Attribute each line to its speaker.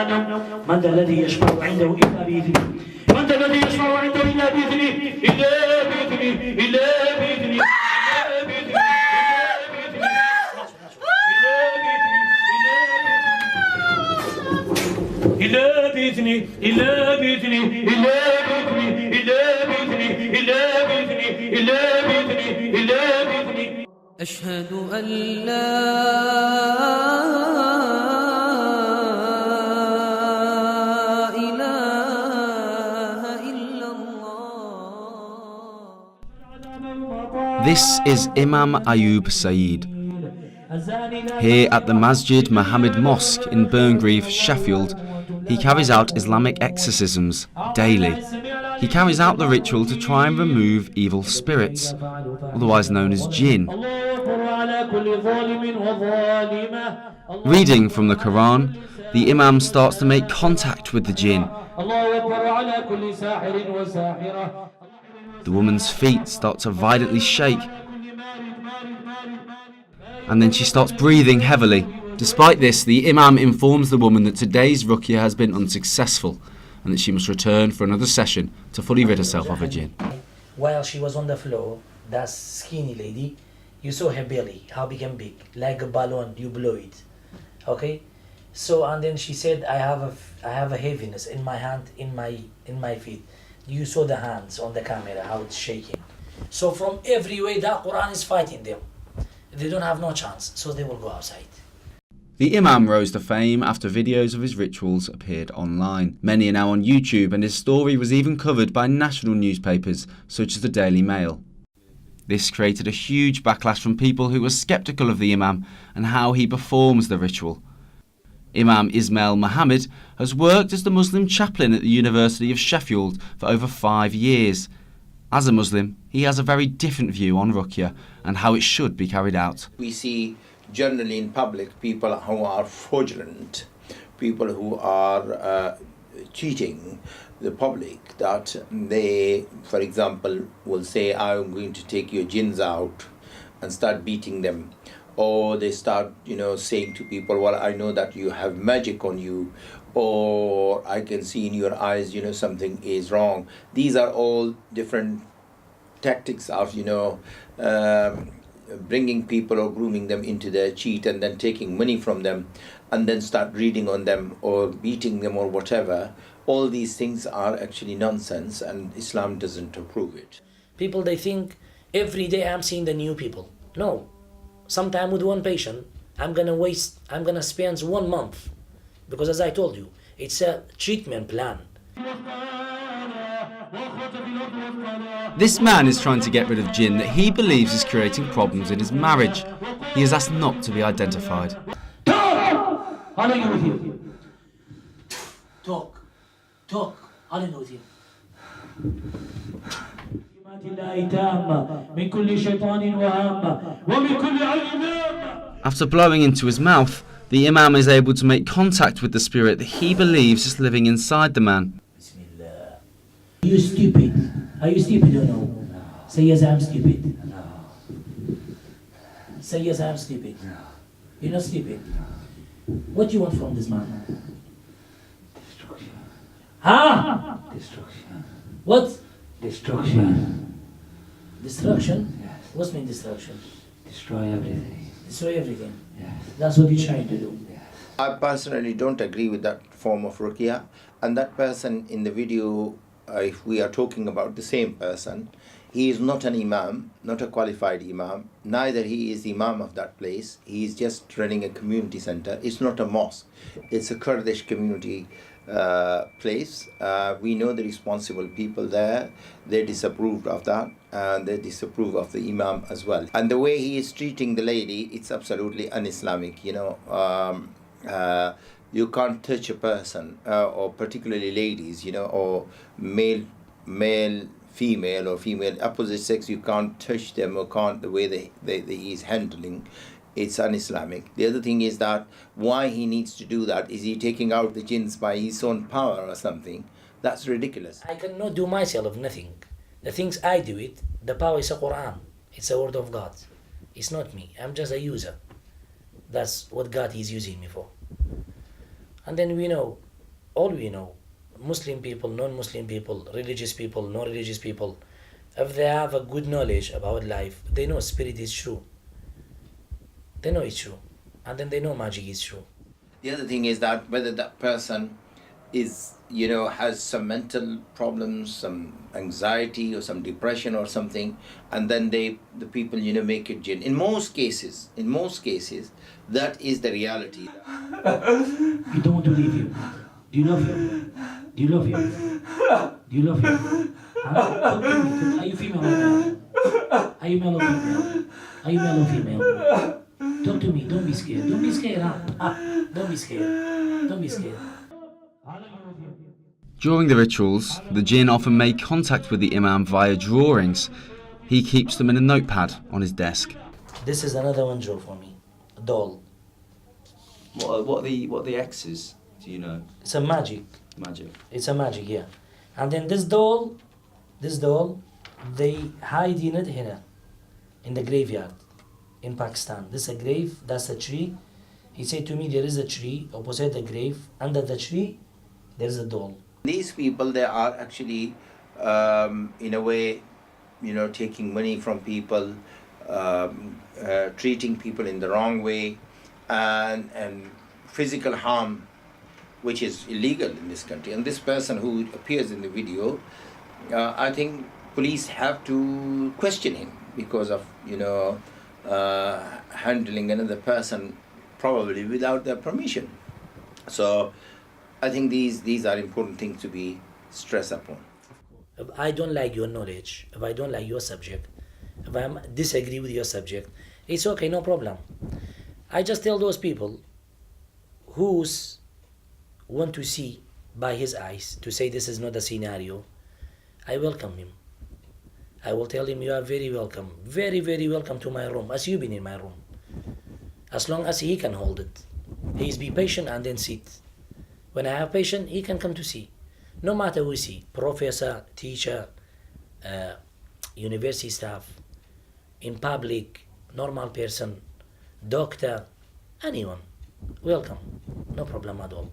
Speaker 1: الرحمن من ذا الذي يشفع عنده إلا بإذنه من ذا الذي يشفع عنده إلا بإذنه إلا بإذنه إلا بإذنه إلا بإذنه إلا بإذنه إلا بإذنه إلا بإذنه إلا بإذنه إلا بإذنه إلا بإذنه
Speaker 2: أشهد أن لا إله إلا الله.
Speaker 3: This is Imam Ayub Saeed. Here at the Masjid Muhammad Mosque in Burngreave, Sheffield, he carries out Islamic exorcisms daily. He carries out the ritual to try and remove evil spirits, otherwise known as jinn. Reading from the Quran, the Imam starts to make contact with the jinn. The woman's feet start to violently shake, and then she starts breathing heavily. Despite this, the Imam informs the woman that today's ruqyah has been unsuccessful and that she must return for another session to fully rid herself of her jinn.
Speaker 4: While she was on the floor, that skinny lady, you saw her belly, how became big, like a balloon, you blow it. Okay? So, and then she said, I have a heaviness in my hand, in my feet. You saw the hands on the camera, how it's shaking. So from every way, that Quran is fighting them. They don't have no chance, so they will go outside.
Speaker 3: The Imam rose to fame after videos of his rituals appeared online. Many are now on YouTube, and his story was even covered by national newspapers such as the Daily Mail. This created a huge backlash from people who were sceptical of the Imam and how he performs the ritual. Imam Ismail Muhammad has worked as the Muslim chaplain at the University of Sheffield for over 5 years. As a Muslim, he has a very different view on ruqyah and how it should be carried out.
Speaker 5: We see generally in public people who are fraudulent, people who are cheating the public, that they, for example, will say, I'm going to take your jinns out and start beating them. Or they start, saying to people, well, I know that you have magic on you, or I can see in your eyes, something is wrong. These are all different tactics of, bringing people or grooming them into their cheat and then taking money from them and then start reading on them or beating them or whatever. All these things are actually nonsense, and Islam doesn't approve it.
Speaker 4: People, they think every day I'm seeing the new people. No. Sometime with one patient, I'm gonna spend 1 month. Because as I told you, it's a treatment plan.
Speaker 3: This man is trying to get rid of jinn that he believes is creating problems in his marriage. He is asked not to be identified.
Speaker 1: Talk! How long are you with him? Talk. How long are you with him?
Speaker 3: After blowing into his mouth, the Imam is able to make contact with the spirit that he believes is living inside the man.
Speaker 1: Are you stupid? Are you stupid or no? No. Say yes, I'm stupid. No. Say yes, I'm stupid. No. You're not stupid. No. What do you want from this man?
Speaker 6: Destruction.
Speaker 1: Huh?
Speaker 6: Destruction.
Speaker 1: What?
Speaker 6: Destruction.
Speaker 1: Destruction?
Speaker 6: Yes.
Speaker 1: What's mean destruction?
Speaker 6: Destroy everything.
Speaker 1: Destroy everything?
Speaker 6: Yes.
Speaker 1: That's what you're trying to do?
Speaker 6: Yes.
Speaker 5: I personally don't agree with that form of ruqyah, and that person in the video, if we are talking about the same person, he is not an imam, not a qualified imam, neither he is imam of that place. He is just running a community center. It's not a mosque, it's a Kurdish community place. We know the responsible people there. They disapproved of that, and they disapprove of the imam as well. And the way he is treating the lady, it's absolutely un-Islamic. You can't touch a person, or particularly ladies, or male, female, or female, opposite sex. You can't touch them, or can't, the way he is handling. It's un-Islamic. The other thing is that why he needs to do that. Is he taking out the jinns by his own power or something? That's ridiculous.
Speaker 4: I cannot do myself nothing. The things I do it, the power is a Quran. It's a word of God. It's not me. I'm just a user. That's what God is using me for. And then we know all we know, Muslim people, non-Muslim people, religious people, non-religious people, if they have a good knowledge about life, they know spirit is true. They know it's true. And then they know magic is true.
Speaker 5: The other thing is that whether that person is, has some mental problems, some anxiety or some depression or something, and then the people, make it jinn. In most cases, that is the reality.
Speaker 6: You don't want to leave him. Do you love him? Do you love him? Do you love him? Huh? Are you female or male? Are you male or female? Are you male or female? Talk to me. Don't be scared. Don't be scared, huh? Don't be scared. Don't be scared.
Speaker 3: During the rituals, the jinn often make contact with the imam via drawings. He keeps them in a notepad on his desk.
Speaker 4: This is another one joke for me. A doll.
Speaker 3: What are the X's? Do you know?
Speaker 4: It's a magic.
Speaker 3: Magic.
Speaker 4: It's a magic, yeah. And then this doll, they hide in it here, in the graveyard, in Pakistan. This is a grave, that's a tree. He said to me, there is a tree opposite the grave. Under the tree, there is a doll.
Speaker 5: These people, they are actually, in a way, taking money from people, treating people in the wrong way, and physical harm, which is illegal in this country. And this person who appears in the video, I think police have to question him because of, handling another person probably without their permission. So I think these are important things to be stressed upon.
Speaker 4: If I don't like your knowledge, if I don't like your subject, if I disagree with your subject, it's okay, no problem. I just tell those people who want to see by his eyes, to say this is not a scenario, I welcome him. I will tell him, you are very welcome, very, very welcome to my room, as you've been in my room. As long as he can hold it. Please be patient and then sit. When I have patience, he can come to see. No matter who see, professor, teacher, university staff, in public, normal person, doctor, anyone. Welcome. No problem at all.